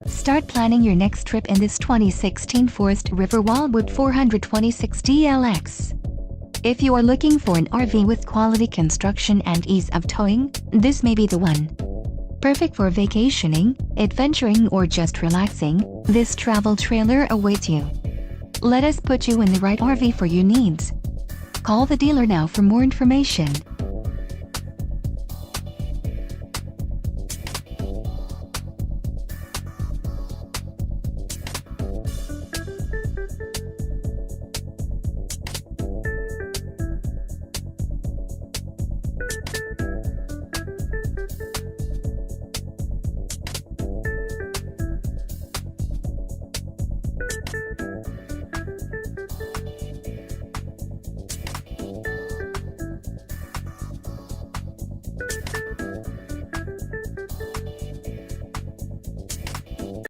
Start planning your next trip in this 2016 Forest River Wildwood 426 DLX. If you are looking for an RV with quality construction and ease of towing, this may be the one. Perfect for vacationing, adventuring, or just relaxing, this travel trailer awaits you. Let us put you in the right RV for your needs. Call the dealer now for more information.